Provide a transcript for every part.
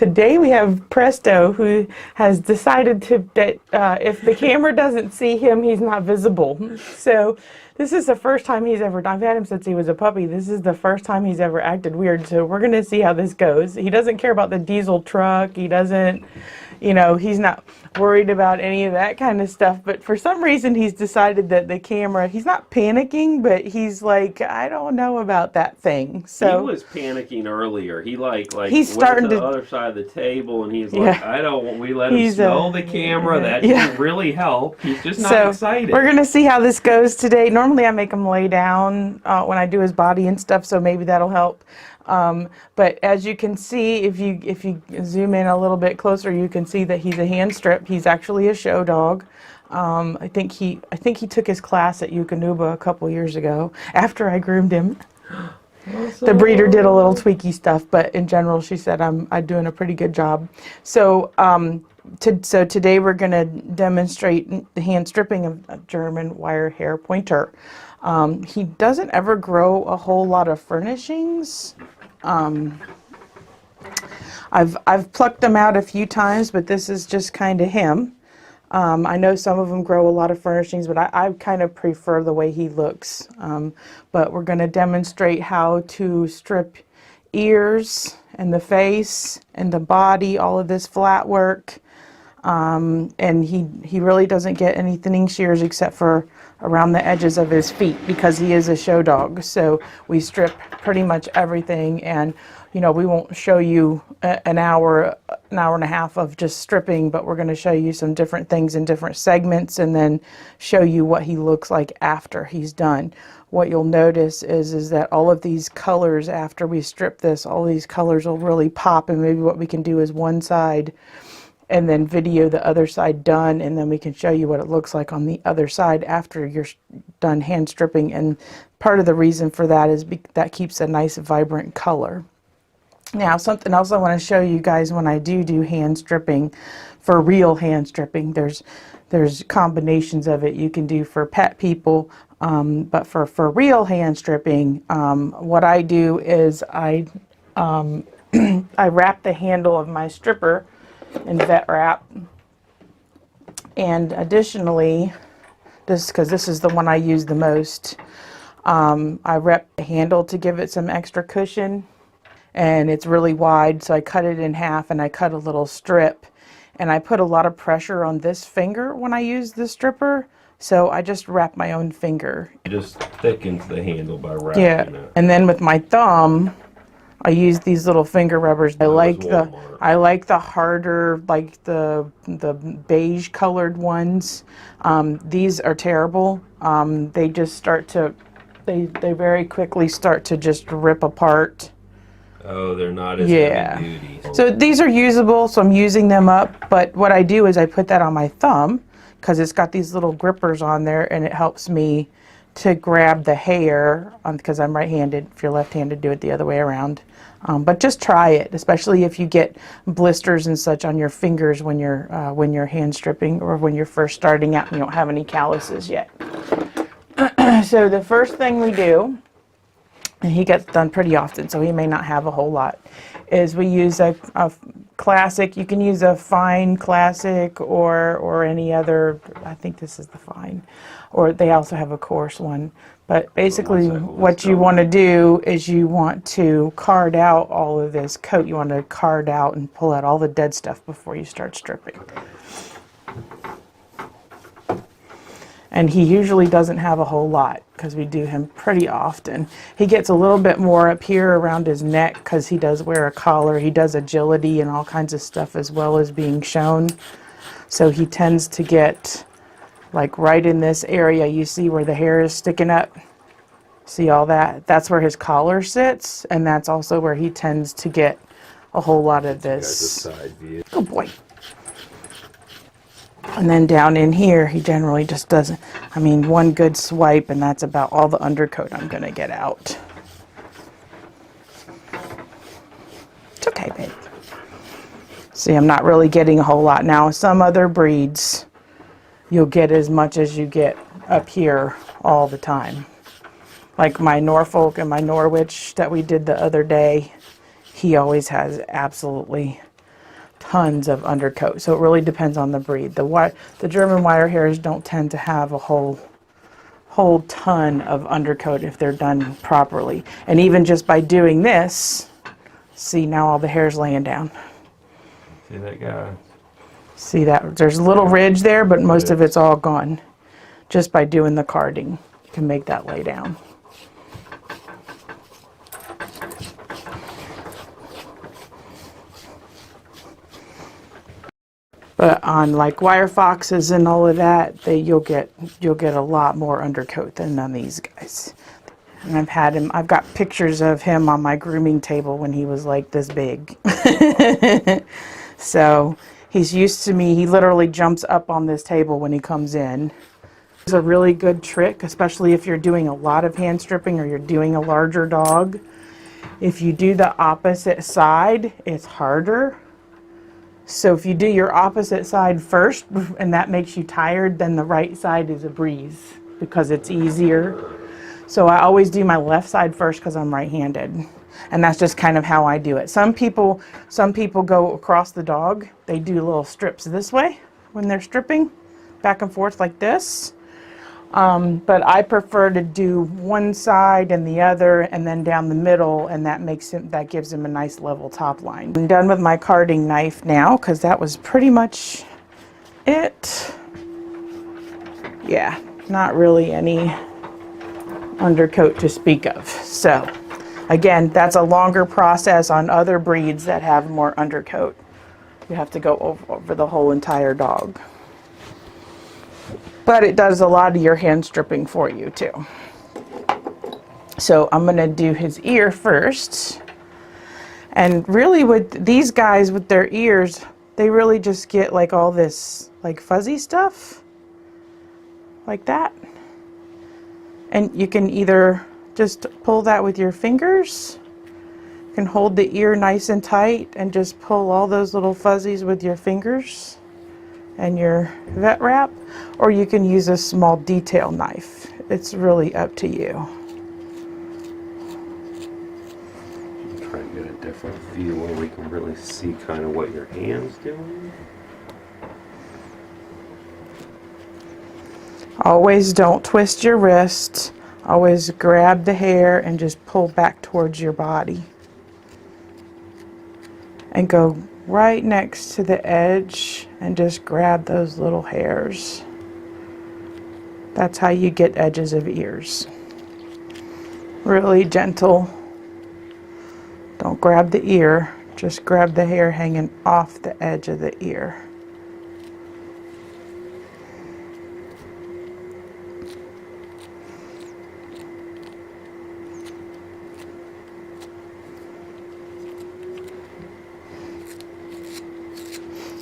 today we have Presto, who has decided that if the camera doesn't see him, he's not visible. So this is the first time he's ever, I've had him since he was a puppy. This is the first time he's ever acted weird. So we're going to see how this goes. He doesn't care about the diesel truck. He doesn't, you know, he's not worried about any of that kind of stuff. But for some reason, he's decided that the camera, he's not panicking, but he's like, I don't know about that thing. So he was panicking earlier. He like he's went starting to the to other side of the table, and he's yeah. like, I don't. We let him smell the camera. That didn't really help. He's just not excited. We're gonna see how this goes today. Normally, I make him lay down when I do his body and stuff, so maybe that'll help. But as you can see, if you zoom in a little bit closer, you can see that he's a hand strip. He's actually a show dog. I think he took his class at Eukanuba a couple years ago after I groomed him. The breeder did a little tweaky stuff, but in general, she said I'm doing a pretty good job. So so today we're going to demonstrate the hand stripping of a German Wirehair pointer. He doesn't ever grow a whole lot of furnishings. I've plucked them out a few times, but this is just kind of him. I know some of them grow a lot of furnishings, but I kind of prefer the way he looks. But we're going to demonstrate how to strip ears and the face and the body, all of this flat work. And he really doesn't get any thinning shears except for around the edges of his feet because he is a show dog. So we strip pretty much everything, and you know, we won't show you an hour and a half of just stripping, but we're going to show you some different things in different segments and then show you what he looks like after he's done. What you'll notice is that all of these colors, after we strip this, all these colors will really pop, and maybe what we can do is one side and then video the other side done, and then we can show you what it looks like on the other side after you're done hand stripping. And part of the reason for that is that keeps a nice vibrant color. Now, something else I want to show you guys when I do hand stripping, for real hand stripping, there's combinations of it you can do for pet people, but for real hand stripping, what I do is I wrap the handle of my stripper in vet wrap, and additionally, because this is the one I use the most, I wrap the handle to give it some extra cushion, and it's really wide, so I cut it in half and I cut a little strip, and I put a lot of pressure on this finger when I use the stripper, so I just wrap my own finger. It just thickens the handle by wrapping it. And then with my thumb, I use these little finger rubbers. I like the harder, like the beige colored ones. These are terrible. They just start to, they very quickly start to just rip apart. Oh, they're not as heavy duty. So these are usable, so I'm using them up. But what I do is I put that on my thumb because it's got these little grippers on there, and it helps me to grab the hair, because I'm right-handed. If you're left-handed, do it the other way around. But just try it, especially if you get blisters and such on your fingers when you're hand stripping, or when you're first starting out and you don't have any calluses yet. So the first thing we do, and he gets done pretty often, so he may not have a whole lot, is we use a classic. You can use a fine classic or any other. I think this is the fine, or they also have a coarse one. But basically what you want to do is you want to card out all of this coat. You want to card out and pull out all the dead stuff before you start stripping. And he usually doesn't have a whole lot because we do him pretty often. He gets a little bit more up here around his neck because he does wear a collar. He does agility and all kinds of stuff as well as being shown. So he tends to get like right in this area. You see where the hair is sticking up? See all that? That's where his collar sits, and that's also where he tends to get a whole lot of this. Good boy. And then down in here, he generally just doesn't, I mean, one good swipe, and that's about all the undercoat I'm going to get out. It's okay, babe. See, I'm not really getting a whole lot. Now, some other breeds, you'll get as much as you get up here all the time. Like my Norfolk and my Norwich that we did the other day, he always has absolutely tons of undercoat. So it really depends on the breed. The German wire hairs don't tend to have a whole ton of undercoat if they're done properly. And even just by doing this, see, now all the hair's laying down. See that guy? See that? There's a little ridge there, but most of it's all gone. Just by doing the carding, you can make that lay down. But on like wire foxes and all of that, you'll get a lot more undercoat than on these guys. And I've got pictures of him on my grooming table when he was like this big. So he's used to me. He literally jumps up on this table when he comes in. It's a really good trick, especially if you're doing a lot of hand stripping or you're doing a larger dog. If you do the opposite side, it's harder. So if you do your opposite side first and that makes you tired, then the right side is a breeze because it's easier. So I always do my left side first because I'm right-handed. And that's just kind of how I do it. Some people go across the dog. They do little strips this way when they're stripping, back and forth like this. But I prefer to do one side and the other and then down the middle, and that gives him a nice level top line. I'm done with my carding knife now because that was pretty much it. Yeah, not really any undercoat to speak of. So again, that's a longer process on other breeds that have more undercoat. You have to go over the whole entire dog. But it does a lot of your hand stripping for you too. So I'm gonna do his ear first. And really with these guys with their ears, they really just get like all this like fuzzy stuff like that. And you can either just pull that with your fingers. You can hold the ear nice and tight and just pull all those little fuzzies with your fingers and your vet wrap, or you can use a small detail knife. It's really up to you. Try to get a different view where we can really see kind of what your hand's doing. Always don't twist your wrist. Always grab the hair and just pull back towards your body. And go right next to the edge and just grab those little hairs. That's how you get edges of ears. Really gentle. Don't grab the ear, just grab the hair hanging off the edge of the ear.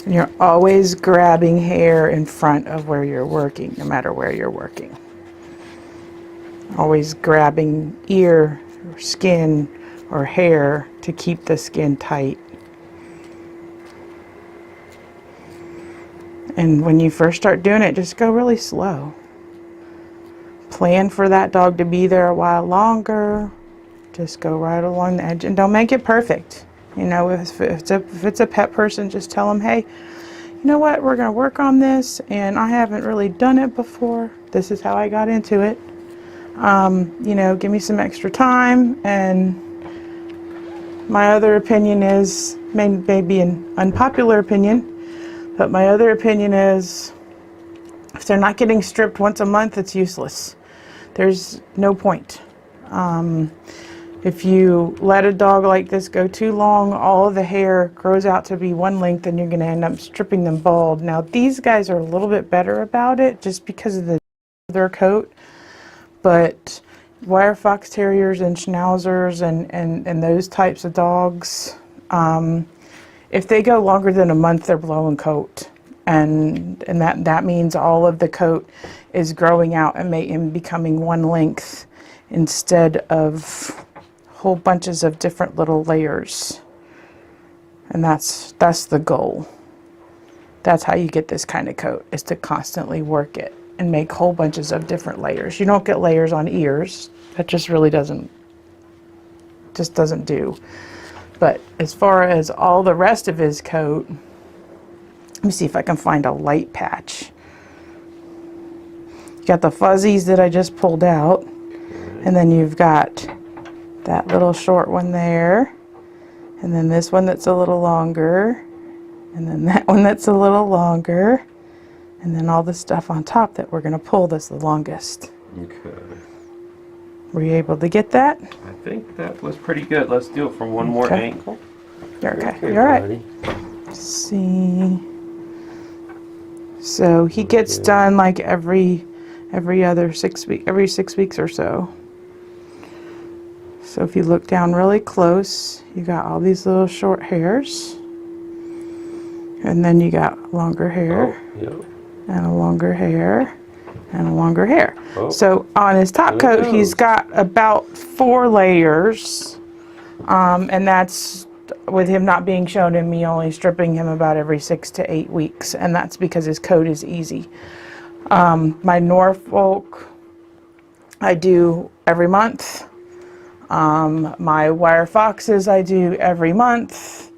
And you're always grabbing hair in front of where you're working, no matter where you're working. Always grabbing ear or skin or hair to keep the skin tight. And when you first start doing it, just go really slow. Plan for that dog to be there a while longer. Just go right along the edge and don't make it perfect. You know, if it's a pet person, just tell them, hey, you know what, we're going to work on this, and I haven't really done it before. This is how I got into it. You know, give me some extra time. And my other opinion is, maybe an unpopular opinion, but my other opinion is, if they're not getting stripped once a month, it's useless. There's no point. If you let a dog like this go too long, all of the hair grows out to be one length and you're going to end up stripping them bald. Now these guys are a little bit better about it just because of their coat, but wire fox terriers and schnauzers and those types of dogs, if they go longer than a month, they're blowing coat. And that means all of the coat is growing out and becoming one length instead of whole bunches of different little layers. And that's the goal. That's how you get this kind of coat, is to constantly work it and make whole bunches of different layers. You don't get layers on ears. That just really doesn't do. But as far as all the rest of his coat, Let me see if I can find a light patch. You got the fuzzies that I just pulled out, and then you've got that little short one there, and then this one that's a little longer, and then that one that's a little longer, and then all the stuff on top that we're going to pull that's the longest. Okay. Were you able to get that? I think that was pretty good. Let's do it from one more Okay. angle. You're okay. Okay, You're all right. buddy. Let's see. So he gets done like every other 6 weeks, every 6 weeks or so. So if you look down really close, you got all these little short hairs, and then you got longer hair, Oh, yeah. and a longer hair, and a longer hair. Oh. So on his top There it coat, he's goes. got about 4 layers, and that's with him not being shown and me only stripping him about every 6 to 8 weeks, and that's because his coat is easy. My Norfolk, I do every month. My wire foxes I do every month.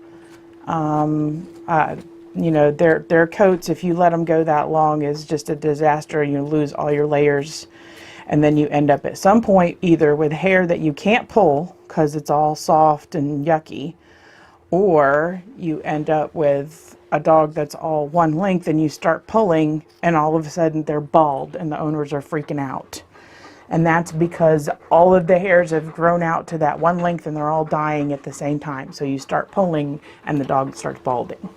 You know, their coats, if you let them go that long, is just a disaster. You lose all your layers, and then you end up at some point either with hair that you can't pull because it's all soft and yucky, or you end up with a dog that's all one length and you start pulling and all of a sudden they're bald and the owners are freaking out. And that's because all of the hairs have grown out to that one length and they're all dying at the same time. So you start pulling and the dog starts balding.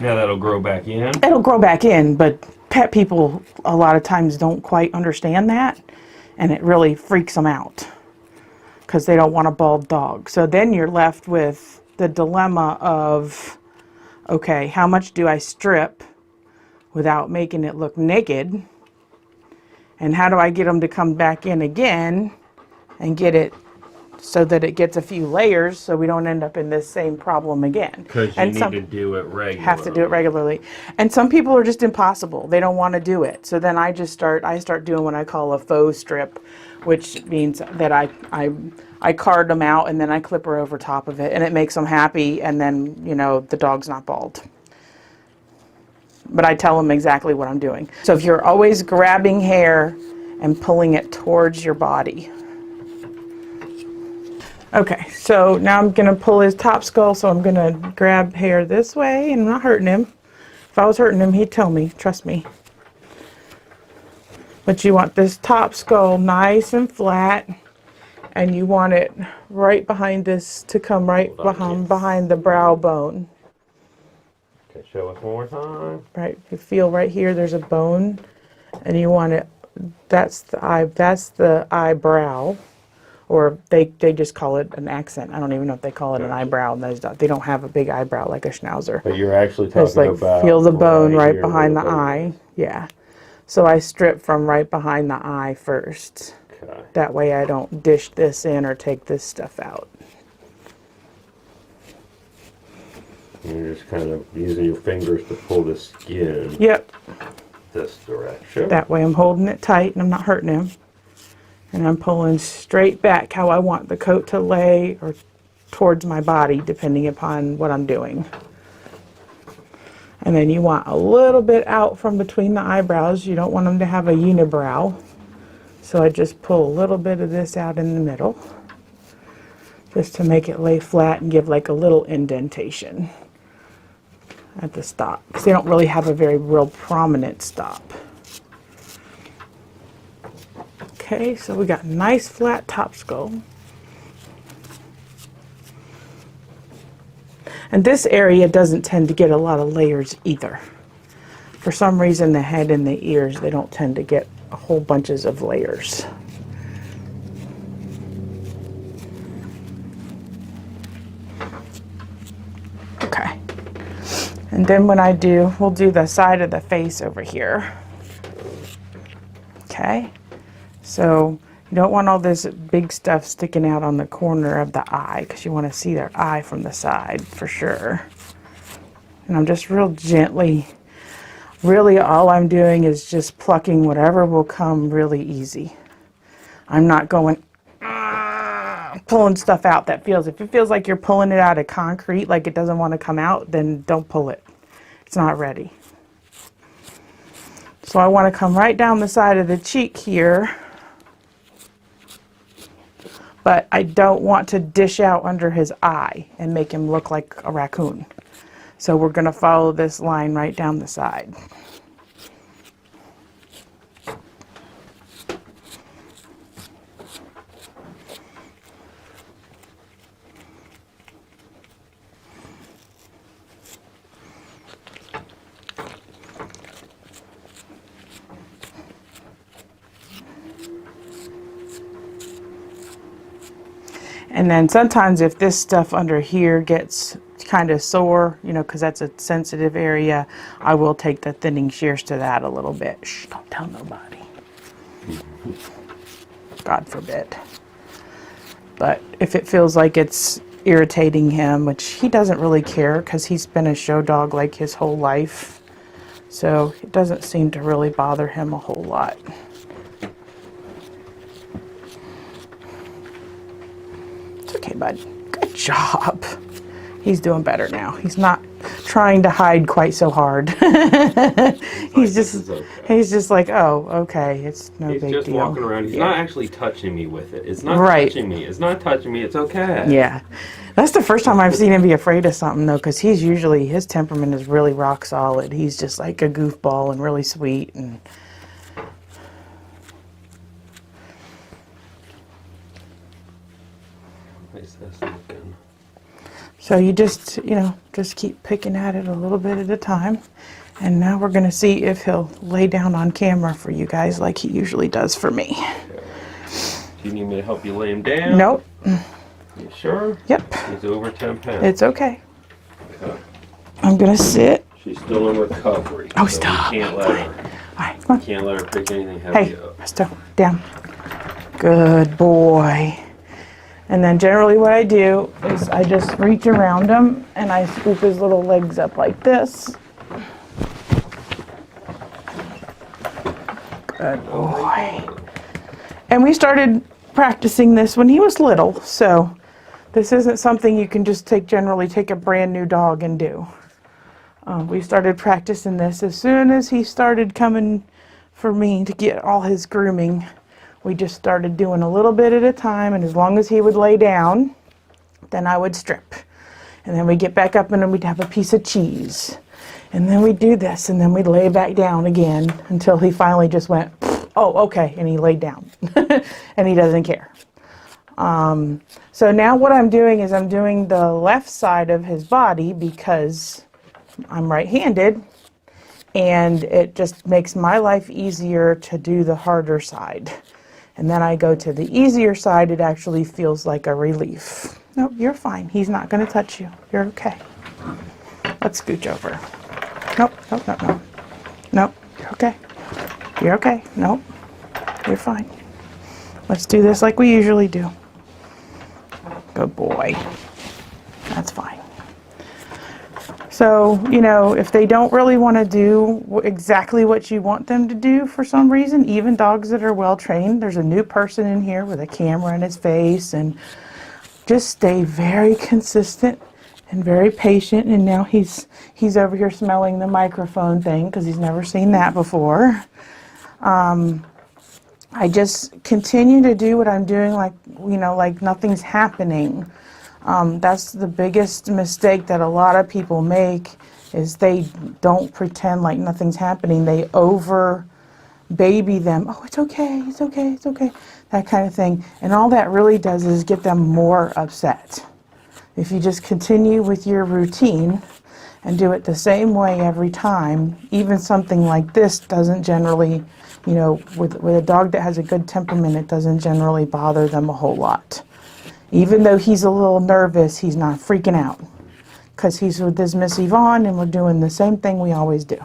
Now that'll grow back in. It'll grow back in, but pet people a lot of times don't quite understand that, and it really freaks them out because they don't want a bald dog. So then you're left with the dilemma of, okay, how much do I strip without making it look naked? And how do I get them to come back in again and get it so that it gets a few layers so we don't end up in this same problem again? Because you need to do it regularly. Have to do it regularly. And some people are just impossible. They don't want to do it. So then I start doing what I call a faux strip, which means that I card them out and then I clip her over top of it, and it makes them happy, and then, you know, the dog's not bald. But I tell them exactly what I'm doing. So if you're always grabbing hair and pulling it towards your body. Okay, so now I'm gonna pull his top skull, so I'm gonna grab hair this way, and I'm not hurting him. If I was hurting him, he'd tell me, trust me. But you want this top skull nice and flat, and you want it right behind this, to come right behind the brow bone. Okay, show us one more time. Right, you feel right here, there's a bone, and you want it, that's the eyebrow, or they just call it an accent. I don't even know if they call it an eyebrow. They don't have a big eyebrow like a schnauzer. But you're actually talking It's like, about feel the bone right here behind the where eye. Yeah. So I strip from right behind the eye first. Okay. That way I don't dish this in or take this stuff out. And you're just kind of using your fingers to pull the skin Yep. this direction. That way I'm holding it tight and I'm not hurting him. And I'm pulling straight back how I want the coat to lay, or towards my body, depending upon what I'm doing. And then you want a little bit out from between the eyebrows. You don't want them to have a unibrow. So I just pull a little bit of this out in the middle, just to make it lay flat and give like a little indentation at the stop, because they don't really have a very real prominent stop. Okay, so we got nice flat top skull. And this area doesn't tend to get a lot of layers either. For some reason, the head and the ears, they don't tend to get a whole bunches of layers. Okay. And then when we'll do the side of the face over here. Okay. So you don't want all this big stuff sticking out on the corner of the eye, because you want to see their eye from the side for sure. And I'm just real gently, really all I'm doing is just plucking whatever will come really easy. I'm not going pulling stuff out that feels, if it feels like you're pulling it out of concrete, like it doesn't want to come out, then don't pull it. It's not ready. So I want to come right down the side of the cheek here, but I don't want to dish out under his eye and make him look like a raccoon. So we're going to follow this line right down the side. And then sometimes if this stuff under here gets kind of sore, you know, because that's a sensitive area, I will take the thinning shears to that a little bit. Shh, don't tell nobody. God forbid. But if it feels like it's irritating him, which he doesn't really care because he's been a show dog like his whole life, so it doesn't seem to really bother him a whole lot. It's okay, bud. Good job. He's doing better now. He's not trying to hide quite so hard. He's just like, oh, okay, it's no big deal. He's just walking around. He's not actually touching me with it. It's not touching me. It's not touching me. It's okay. Yeah. That's the first time I've seen him be afraid of something, though, because he's usually, his temperament is really rock solid. He's just like a goofball and really sweet. And How's this looking? so you just, you know, just keep picking at it a little bit at a time. And now we're going to see if he'll lay down on camera for you guys like he usually does for me. Okay. Do you need me to help you lay him down? Nope. You sure? Yep. He's over 10 pounds. It's okay. Okay. I'm going to sit. She's still in recovery. Oh, so stop. You can't let her. All right, come on. Can't let her pick anything heavy Hey, up. Presto, down. Good boy. And then generally what I do is I just reach around him and I scoop his little legs up like this. Good boy. And we started practicing this when he was little, so this isn't something you can just generally take a brand new dog and do. We started practicing this as soon as he started coming for me to get all his grooming. We just started doing a little bit at a time, and as long as he would lay down, then I would strip. And then we'd get back up and then we'd have a piece of cheese. And then we'd do this, and then we'd lay back down again until he finally just went, oh, okay, and he laid down. And he doesn't care. So now what I'm doing is I'm doing the left side of his body because I'm right-handed, and it just makes my life easier to do the harder side. And then I go to the easier side, it actually feels like a relief. Nope, you're fine. He's not going to touch you. You're okay. Let's scooch over. Nope, nope, nope, nope. Nope, you're okay. You're okay. Nope, you're fine. Let's do this like we usually do. Good boy. That's fine. So, you know, if they don't really want to do exactly what you want them to do for some reason, even dogs that are well trained, there's a new person in here with a camera in his face, and just stay very consistent and very patient. And now he's over here smelling the microphone thing because he's never seen that before. I just continue to do what I'm doing like, you know, like nothing's happening. That's the biggest mistake that a lot of people make, is they don't pretend like nothing's happening. They over baby them. Oh, it's okay, it's okay, it's okay. That kind of thing. And all that really does is get them more upset. If you just continue with your routine and do it the same way every time, even something like this doesn't generally, you know, with a dog that has a good temperament, it doesn't generally bother them a whole lot. Even though he's a little nervous, he's not freaking out because he's with this Miss Yvonne and we're doing the same thing we always do.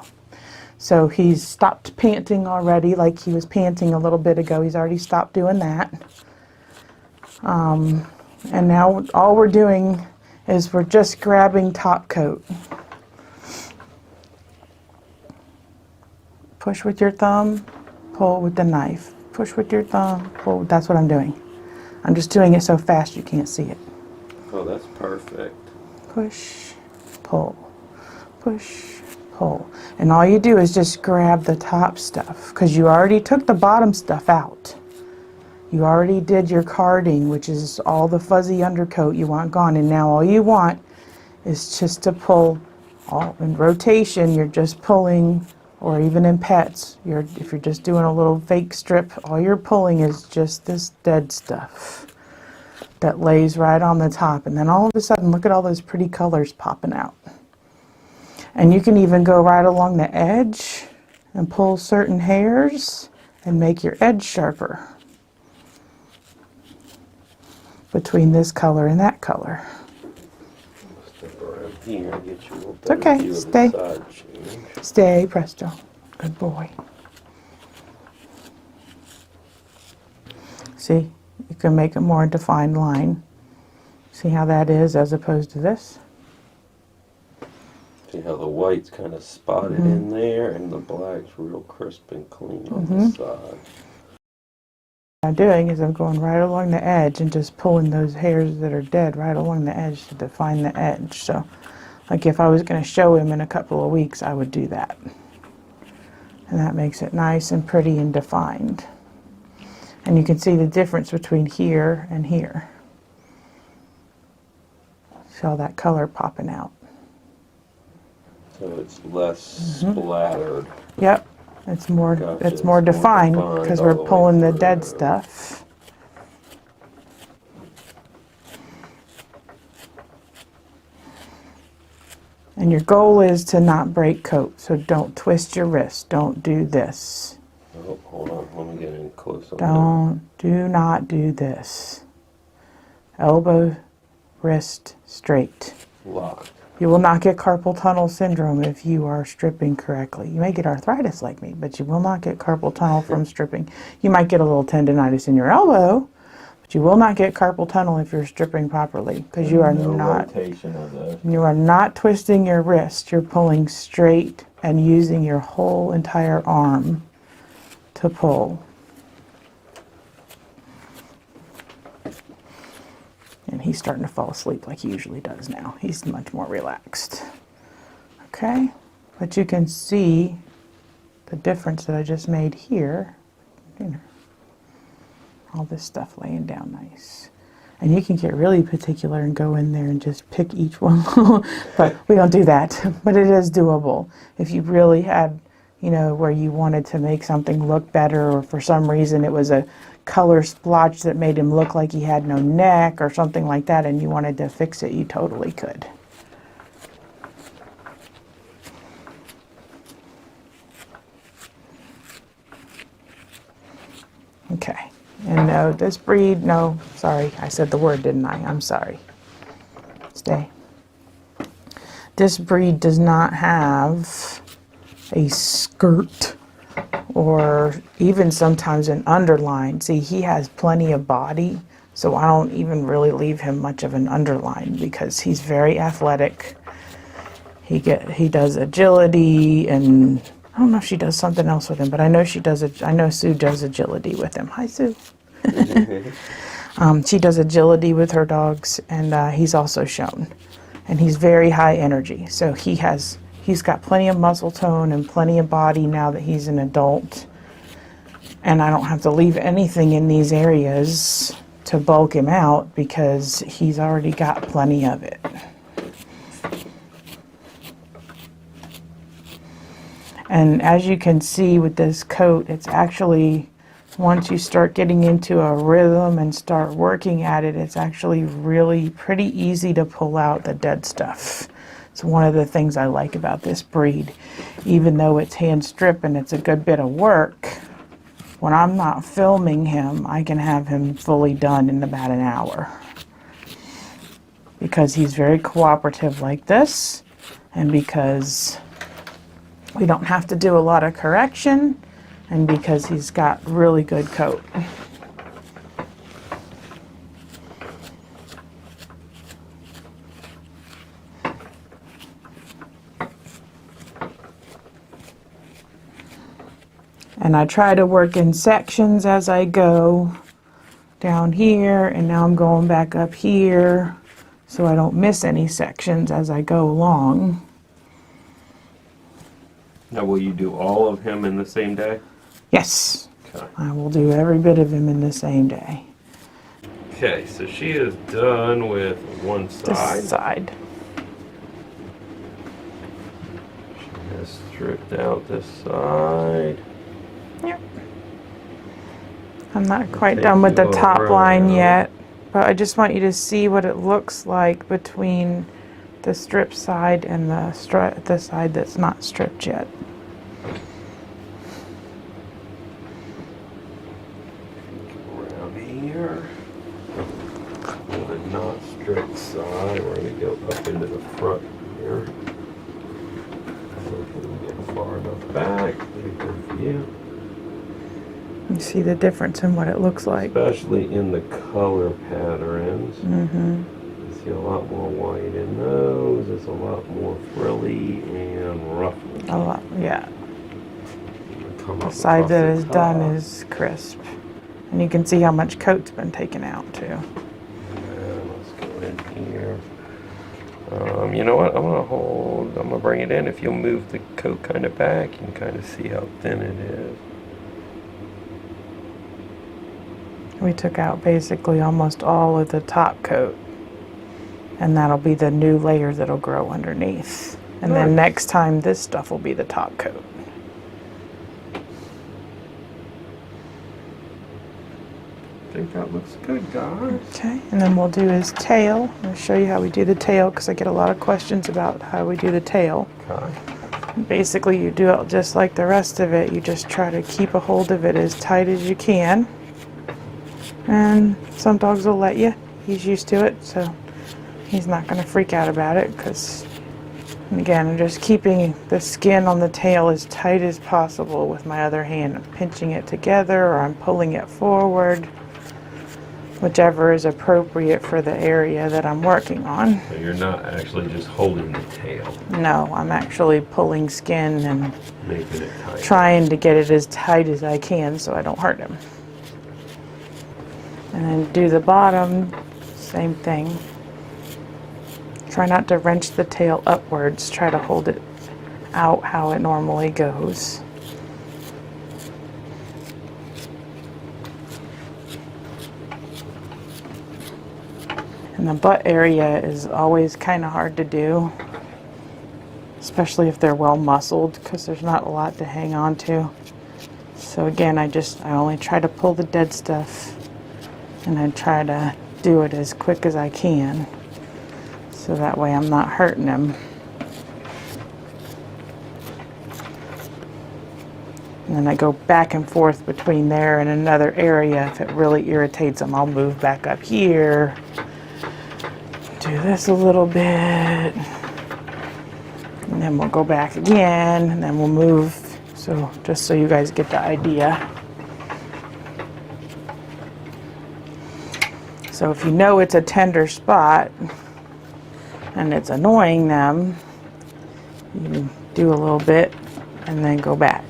So he's stopped panting already, like he was panting a little bit ago. He's already stopped doing that. And now all we're doing is we're just grabbing top coat. Push with your thumb, pull with the knife. Push with your thumb, pull. That's what I'm doing. I'm just doing it so fast you can't see it. Oh, that's perfect. Push, pull, push, pull. And all you do is just grab the top stuff, because you already took the bottom stuff out. You already did your carding, which is all the fuzzy undercoat you want gone, and now all you want is just to pull. All in rotation, you're just pulling, or even in pets, if you're just doing a little fake strip, all you're pulling is just this dead stuff that lays right on the top. And then all of a sudden, look at all those pretty colors popping out. And you can even go right along the edge and pull certain hairs and make your edge sharper between this color and that color. Step around here and get you a little It's better okay. view of the Stay. side change. Stay, Presto. Good boy. See, you can make a more defined line. See how that is as opposed to this? See how the white's kind of spotted in there and the black's real crisp and clean on the side. What I'm doing is I'm going right along the edge and just pulling those hairs that are dead right along the edge to define the edge. So, like if I was going to show him in a couple of weeks, I would do that. And that makes it nice and pretty and defined. And you can see the difference between here and here. See all that color popping out. So it's less splattered. Yep, it's more Gotcha, it's more defined because all we're the way pulling the through. dead stuff. And your goal is to not break coat, so don't twist your wrist. Don't do this. Oh, hold on, let me get in close on Do not do this. Elbow, wrist, straight. that. Locked. You will not get carpal tunnel syndrome if you are stripping correctly. You may get arthritis like me, but you will not get carpal tunnel from stripping. You might get a little tendonitis in your elbow, but you will not get carpal tunnel if you're stripping properly, because you are rotation of the you are not twisting your wrist. You're pulling straight and using your whole entire arm to pull. And he's starting to fall asleep like he usually does now. He's much more relaxed. Okay, but you can see the difference that I just made here. You know, all this stuff laying down nice. And you can get really particular and go in there and just pick each one. But we don't do that. But it is doable. If you really had, you know, where you wanted to make something look better, or for some reason it was a color splotch that made him look like he had no neck or something like that, and you wanted to fix it, you totally could. Okay, and no, this breed, no, sorry, I said the word, didn't I? I'm sorry. Stay. This breed does not have a skirt or even sometimes an underline. See, he has plenty of body, so I don't even really leave him much of an underline because he's very athletic. He does agility, and I don't know if she does something else with him, but I know she does I know Sue does agility with him. Hi, Sue. She does agility with her dogs, and he's also shown. And he's very high energy, so he's got plenty of muscle tone and plenty of body now that he's an adult. And I don't have to leave anything in these areas to bulk him out because he's already got plenty of it. And as you can see with this coat, it's actually, once you start getting into a rhythm and start working at it, it's actually really pretty easy to pull out the dead stuff. It's one of the things I like about this breed. Even though it's hand strip and it's a good bit of work, when I'm not filming him, I can have him fully done in about an hour. Because he's very cooperative like this, and because we don't have to do a lot of correction, and because he's got really good coat. And I try to work in sections as I go down here, and now I'm going back up here so I don't miss any sections as I go along. Now, will you do all of him in the same day? Yes, Okay. I will do every bit of him in the same day. Okay, so she is done with one side. This side. She has stripped out this side. Yep. I'm not quite Take done with the you top line around. yet, but I just want you to see what it looks like between the strip side and the side that's not stripped yet. Around here. On the not stripped side, we're going to go up into the front here. So if we can get far enough back, get a good view. You see the difference in what it looks like. Especially in the color patterns. Mm-hmm. You see a lot more white in those. It's a lot more frilly and ruffly. A lot, yeah. Come The up side across that the is done top. is crisp. And you can see how much coat's been taken out too. And let's go in here. You know what? I'm gonna bring it in. If you'll move the coat kind of back, you can kind of see how thin it is. We took out basically almost all of the top coat. And that'll be the new layer that'll grow underneath. And then Nice. next time this stuff will be the top coat. I think that looks good, guys. Okay, and then we'll do his tail. I'll show you how we do the tail because I get a lot of questions about how we do the tail. Okay. Basically, you do it just like the rest of it. You just try to keep a hold of it as tight as you can. And some dogs will let you. He's used to it, so he's not going to freak out about it because, again, I'm just keeping the skin on the tail as tight as possible with my other hand. I'm pinching it together or I'm pulling it forward, whichever is appropriate for the area that I'm working on. So you're not actually just holding the tail, No, I'm actually pulling skin and making it tight. trying to get it as tight as I can so I don't hurt him. And then do the bottom, same thing. Try not to wrench the tail upwards, try to hold it out how it normally goes. And the butt area is always kind of hard to do, especially if they're well muscled because there's not a lot to hang on to. So again, I only try to pull the dead stuff and I try to do it as quick as I can so that way I'm not hurting him. And then I go back and forth between there and another area. If it really irritates them, I'll move back up here. Do this a little bit. And then we'll go back again and then we'll move. So just so you guys get the idea. So if you know it's a tender spot and it's annoying them, you do a little bit and then go back.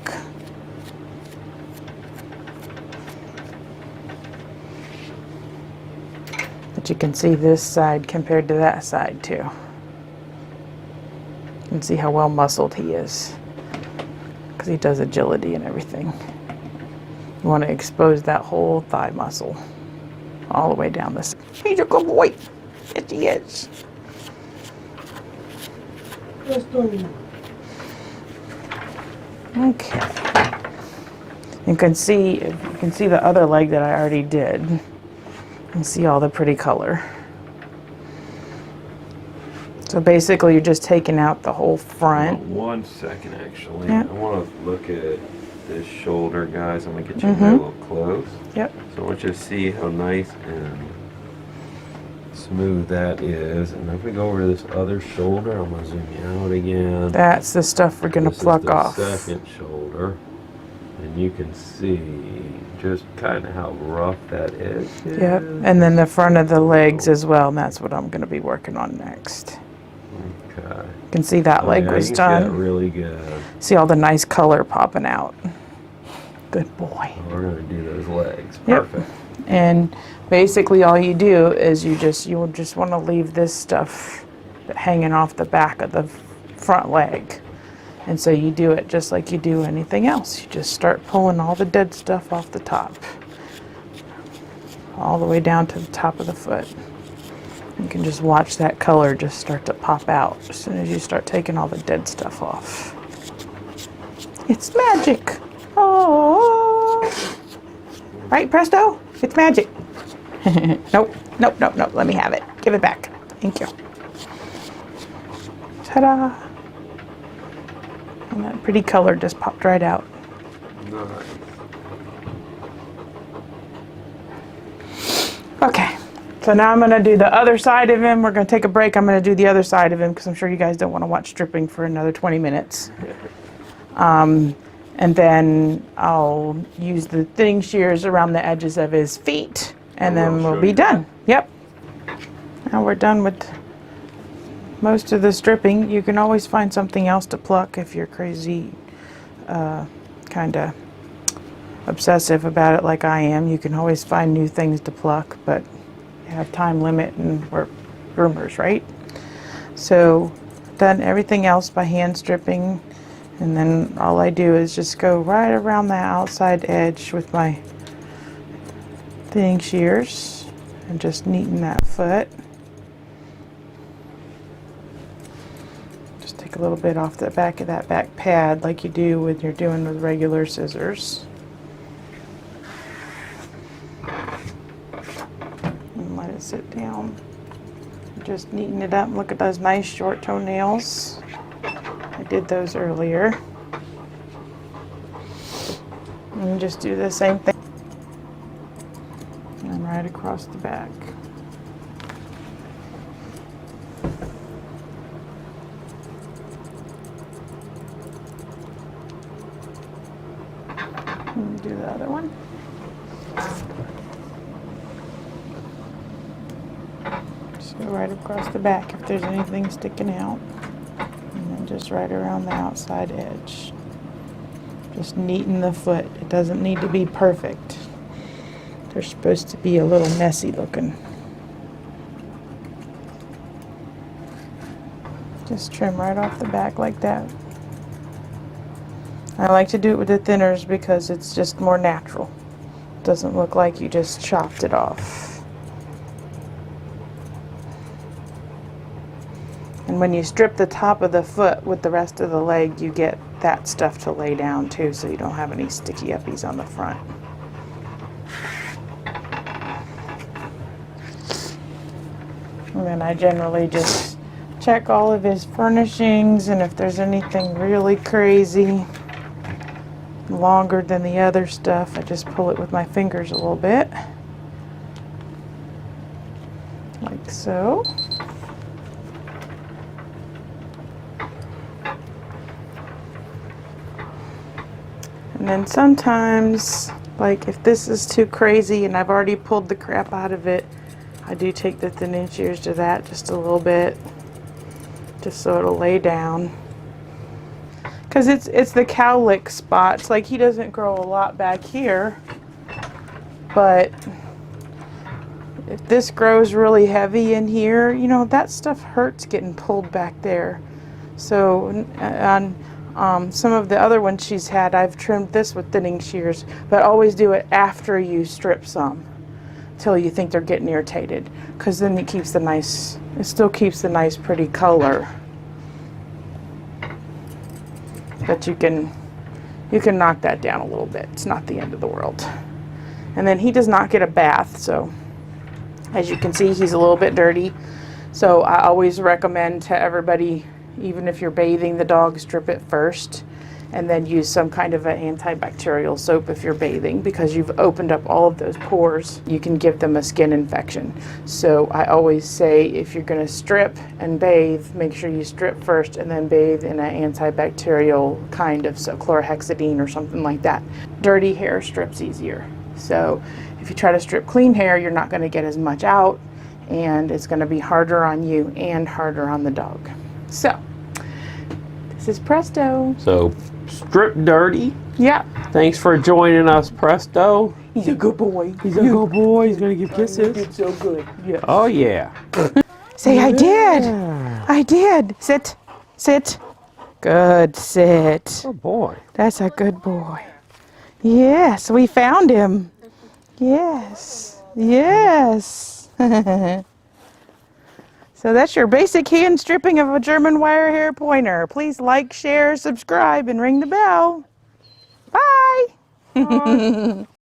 But you can see this side compared to that side too. You can see how well muscled he is because he does agility and everything. You want to expose that whole thigh muscle all the way down this. He's a good boy. Yes, he is. Okay. You can see the other leg that I already did. You can see all the pretty color. So basically, you're just taking out the whole front. 1 second, actually. Yeah. I want to look at this shoulder, guys. I'm going to get you a little close. Yep. So I want you to see how nice and smooth that is. And if we go over to this other shoulder, I'm going to zoom you out again. That's the stuff we're going to pluck This is the off. second shoulder. And you can see just kind of how rough that is. Yep. And then the front of the legs as well. And that's what I'm going to be working on next. Okay. You can see that leg was you can see that done. really good. See all the nice color popping out. Good boy. We're going to do those legs. Yep. Perfect. And basically all you do is you just want to leave this stuff hanging off the back of the front leg. And so you do it just like you do anything else. You just start pulling all the dead stuff off the top, all the way down to the top of the foot. You can just watch that color just start to pop out as soon as you start taking all the dead stuff off. It's magic. Oh, right, Presto? It's magic. Nope, nope, nope, nope. Let me have it. Give it back. Thank you. Ta-da. And that pretty color just popped right out. Nice. Okay, so now I'm going to do the other side of him. We're going to take a break. I'm going to do the other side of him because I'm sure you guys don't want to watch stripping for another 20 minutes. And then I'll use the thinning shears around the edges of his feet, and then we'll be done. Yep. Now we're done with most of the stripping. You can always find something else to pluck if you're crazy, kind of obsessive about it like I am. You can always find new things to pluck, but you have time limit and we're groomers, right? So done everything else by hand stripping, and then all I do is just go right around the outside edge with my thinning shears and just neaten that foot. Just take a little bit off the back of that back pad like you do when you're doing with regular scissors. And let it sit down. Just neaten it up. Look at those nice short toenails. I did those earlier. And just do the same thing. And right across the back. And do the other one. Just go right across the back if there's anything sticking out. And then just right around the outside edge. Just neaten the foot. It doesn't need to be perfect. They're supposed to be a little messy looking. Just trim right off the back like that. I like to do it with the thinners because it's just more natural. It doesn't look like you just chopped it off. And when you strip the top of the foot with the rest of the leg, you get that stuff to lay down too, so you don't have any sticky uppies on the front. And then I generally just check all of his furnishings, and if there's anything really crazy, longer than the other stuff, I just pull it with my fingers a little bit. Like so. And then sometimes, like if this is too crazy and I've already pulled the crap out of it, I do take the thinning shears to that just a little bit, just so it'll lay down. Because it's the cowlick spots. Like he doesn't grow a lot back here, but if this grows really heavy in here, you know, that stuff hurts getting pulled back there. So on some of the other ones she's had, I've trimmed this with thinning shears, but always do it after you strip some, till you think they're getting irritated, because then it keeps the nice, it still keeps the nice pretty color. But you can knock that down a little bit. It's not the end of the world. And then he does not get a bath, so as you can see, he's a little bit dirty. So I always recommend to everybody, even if you're bathing the dog, strip it first and then use some kind of an antibacterial soap if you're bathing, because you've opened up all of those pores. You can give them a skin infection. So I always say, if you're going to strip and bathe, make sure you strip first and then bathe in an antibacterial kind of, so chlorhexidine or something like that. Dirty hair strips easier. So if you try to strip clean hair, you're not going to get as much out, and it's going to be harder on you and harder on the dog. So this is Presto. So strip dirty. Yeah. Thanks for joining us, Presto. He's a good boy. He's a good boy. He's gonna give kisses. It's so good. Yeah. Oh yeah. Say, I did. I did. Sit. Sit. Good sit. Oh boy. That's a good boy. Yes, we found him. Yes. Yes. So that's your basic hand stripping of a German wire hair pointer. Please like, share, subscribe, and ring the bell. Bye. Bye.